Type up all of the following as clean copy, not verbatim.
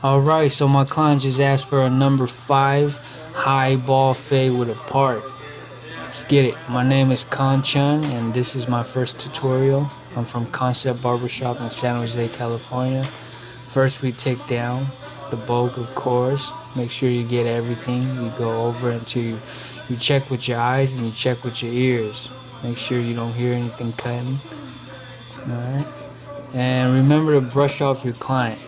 Alright, so my client just asked for a number 5 high ball fade with a part. Let's get it. My name is Kanchan and this is my first tutorial. I'm from Concept Barbershop in San Jose, California. First we take down the bulk, of course. Make sure you get everything. You go over until you check with your eyes and you check with your ears. Make sure you don't hear anything cutting. Alright. And remember to brush off your client.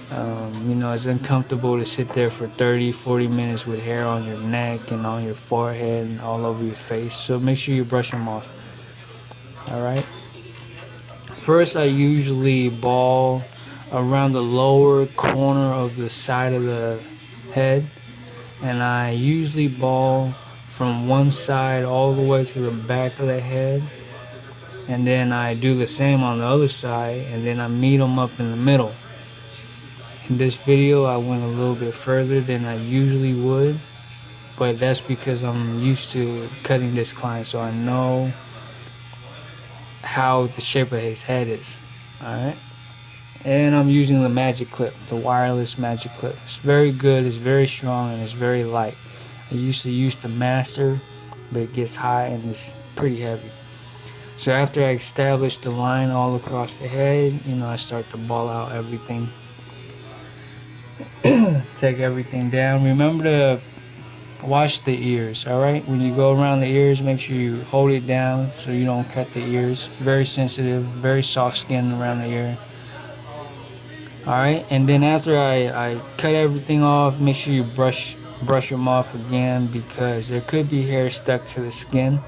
It's uncomfortable to sit there for 30-40 minutes with hair on your neck and on your forehead and all over your face. So make sure you brush them off. Alright. First, I usually ball around the lower corner of the side of the head. And I usually ball from one side all the way to the back of the head. And then I do the same on the other side, and then I meet them up in the middle. In this video I went a little bit further than I usually would, but that's because I'm used to cutting this client, so I know how the shape of his head is. Alright, and I'm using the magic clip, the wireless magic clip. It's very good, it's very strong, and it's very light. I used to use the master, but it gets high and it's pretty heavy. So after I establish the line all across the head, I start to ball out everything. Take everything down. Remember to wash the ears, alright? When you go around the ears, make sure you hold it down so you don't cut the ears. Very sensitive, very soft skin around the ear. Alright, and then after I cut everything off, make sure you brush them off again because there could be hair stuck to the skin.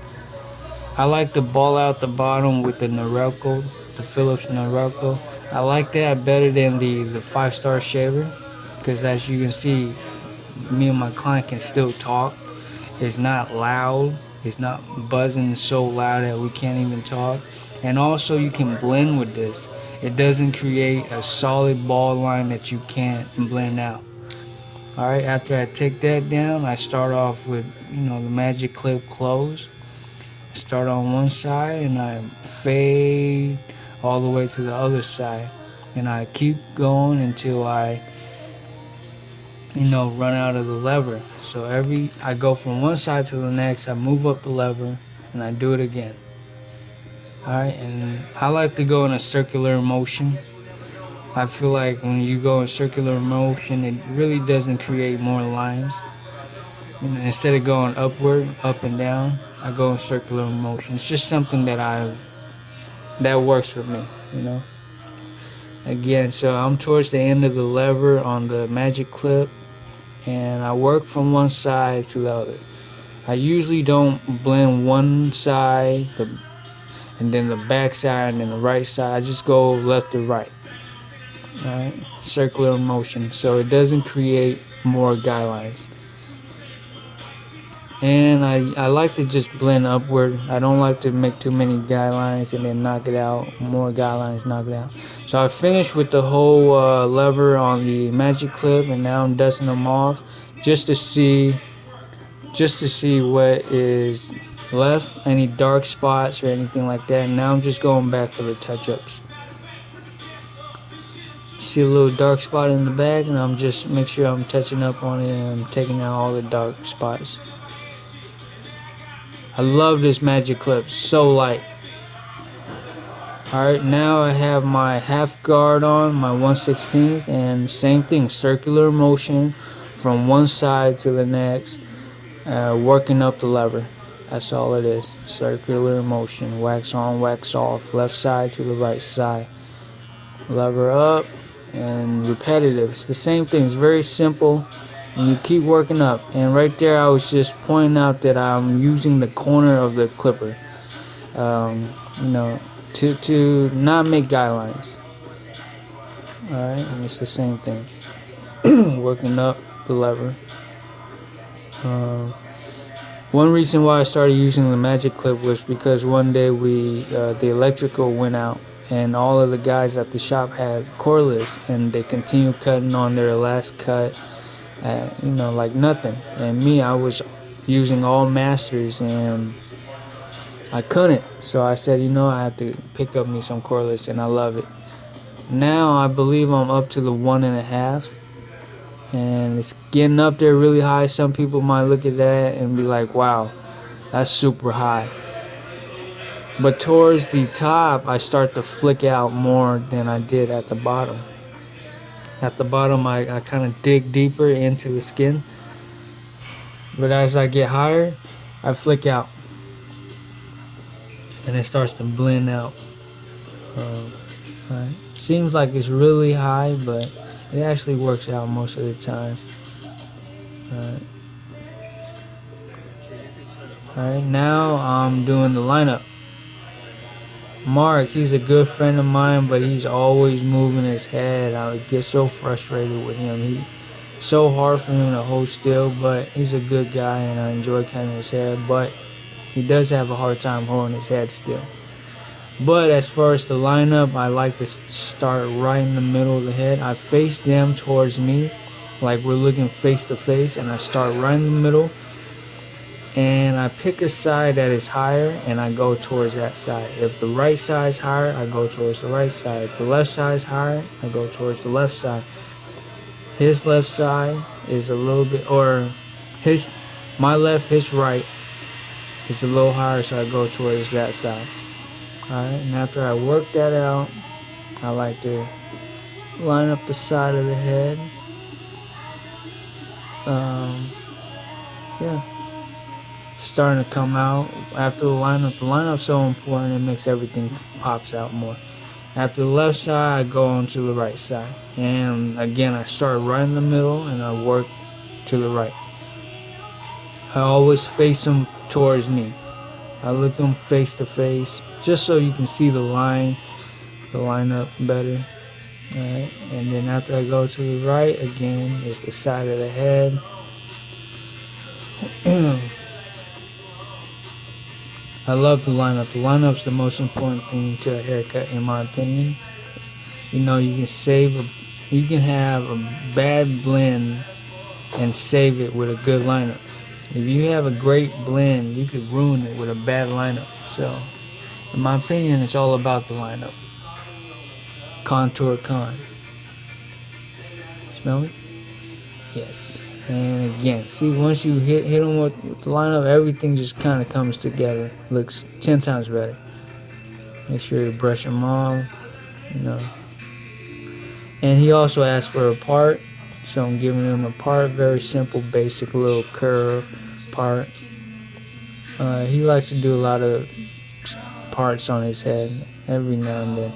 I like to ball out the bottom with the Norelco, the Philips Norelco. I like that better than the 5-star shaver because as you can see, me and my client can still talk. It's not loud, it's not buzzing so loud that we can't even talk. And also you can blend with this. It doesn't create a solid ball line that you can't blend out. Alright, after I take that down, I start off with the magic clip closed. Start on one side and I fade all the way to the other side, and I keep going until I run out of the lever. So I go from one side to the next, I move up the lever and I do it again. Alright, and I like to go in a circular motion. I feel like when you go in circular motion, it really doesn't create more lines. Instead of going upward, up and down, I go in circular motion. It's just something that works for me, Again, so I'm towards the end of the lever on the magic clip, and I work from one side to the other. I usually don't blend one side, and then the back side, and then the right side. I just go left to right. Alright, circular motion, so it doesn't create more guy lines. And I like to just blend upward. I don't like to make too many guy lines and then knock it out. More guy lines, knock it out. So I finished with the whole lever on the magic clip, and now I'm dusting them off just to see what is left, any dark spots or anything like that. And now I'm just going back for the touch-ups. See a little dark spot in the back, and I'm just make sure I'm touching up on it and I'm taking out all the dark spots. I love this magic clip, so light. Alright, now I have my half guard on, my 1/16, and same thing, circular motion from one side to the next, working up the lever. That's all it is, circular motion, wax on, wax off, left side to the right side. Lever up, and repetitive. It's the same thing, it's very simple. And you keep working up, and right there I was just pointing out that I'm using the corner of the clipper to not make guy lines. Alright, and it's the same thing. Working up the lever. One reason why I started using the magic clip was because one day the electrical went out, and all of the guys at the shop had cordless, and they continued cutting on their last cut, like nothing. And me, I was using all masters, and I couldn't. So I said, I have to pick up me some cordless, and I love it. Now I believe I'm up to the 1.5, and it's getting up there really high. Some people might look at that and be like, wow, that's super high. But towards the top, I start to flick out more than I did at the bottom. At the bottom, I kind of dig deeper into the skin. But as I get higher, I flick out. And it starts to blend out. Right. Seems like it's really high, but it actually works out most of the time. Alright, now I'm doing the lineup. Mark, he's a good friend of mine, but he's always moving his head. I would get so frustrated with him. He's so hard for him to hold still, but he's a good guy and I enjoy cutting his hair, but he does have a hard time holding his head still. But as far as the lineup, I like to start right in the middle of the head. I face them towards me, like we're looking face to face, and I start right in the middle. And I pick a side that is higher and I go towards that side. If the right side is higher, I go towards the right side. If the left side is higher, I go towards the left side. His left side is a little bit, or my left, his right is a little higher, so I go towards that side. Alright, and after I work that out, I like to line up the side of the head. Yeah. Starting to come out after the lineup. The lineup's so important, it makes everything pops out more. After the left side, I go on to the right side. And again, I start right in the middle and I work to the right. I always face them towards me. I look them face to face, just so you can see the lineup better. Alright, and then after I go to the right, again, is the side of the head. I love the lineup. The lineup's the most important thing to a haircut, in my opinion. You can have a bad blend and save it with a good lineup. If you have a great blend, you could ruin it with a bad lineup. So, in my opinion, it's all about the lineup. Contour con. Smell it? Yes. And again, see, once you hit them with the lineup, everything just kind of comes together. Looks 10 times better. Make sure to brush them off, And he also asked for a part, so I'm giving him a part. Very simple, basic little curve part. He likes to do a lot of parts on his head every now and then.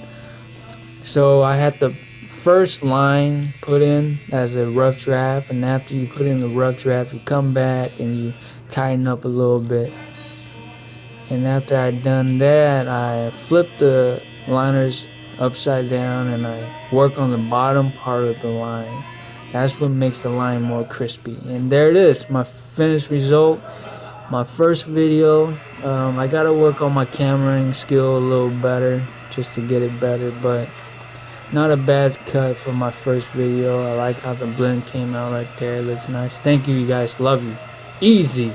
So I had the first line put in as a rough draft, and after you put in the rough draft, you come back and you tighten up a little bit. And after I'd done that, I flip the liners upside down and I work on the bottom part of the line. That's what makes the line more crispy. And there it is, my finished result, my first video. I gotta work on my cameraing skill a little better just to get it better, but not a bad cut for my first video. I like how the blend came out right there. It looks nice. Thank you, you guys. Love you. Easy.